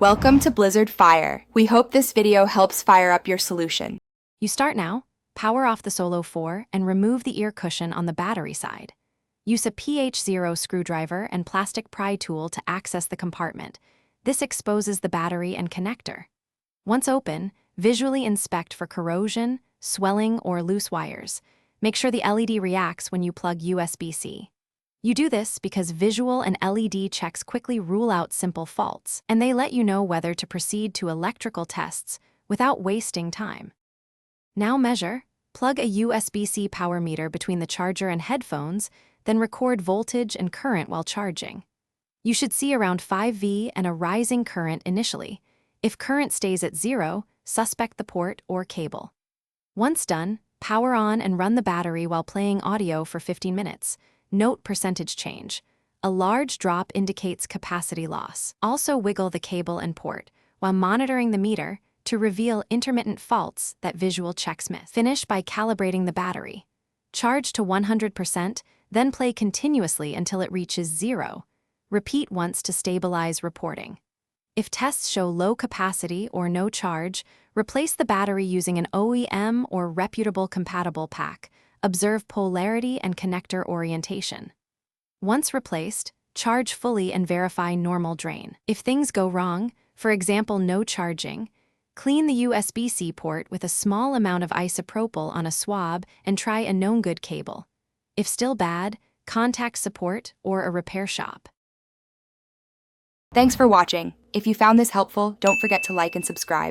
Welcome to Blizzard Fire. We hope this video helps fire up your solution. You start now, power off the Solo 4 and remove the ear cushion on the battery side. Use a pH0 screwdriver and plastic pry tool to access the compartment. This exposes the battery and connector. Once open, visually inspect for corrosion, swelling, or loose wires. Make sure the LED reacts when you plug USB-C. You do this because visual and LED checks quickly rule out simple faults, and they let you know whether to proceed to electrical tests without wasting time. Now measure, plug a USB-C power meter between the charger and headphones, then record voltage and current while charging. You should see around 5V and a rising current initially. If current stays at 0, suspect the port or cable. Once done, power on and run the battery while playing audio for 15 minutes. Note percentage change. A large drop indicates capacity loss. Also wiggle the cable and port while monitoring the meter to reveal intermittent faults that visual checks miss. Finish by calibrating the battery. Charge to 100%, then play continuously until it reaches 0. Repeat once to stabilize reporting. If tests show low capacity or no charge, replace the battery using an OEM or reputable compatible pack. Observe polarity and connector orientation. Once replaced, charge fully and verify normal drain. If things go wrong, for example no charging, clean the USB-C port with a small amount of isopropyl on a swab and try a known good cable. If still bad, contact support or a repair shop. Thanks for watching. If you found this helpful, don't forget to like and subscribe.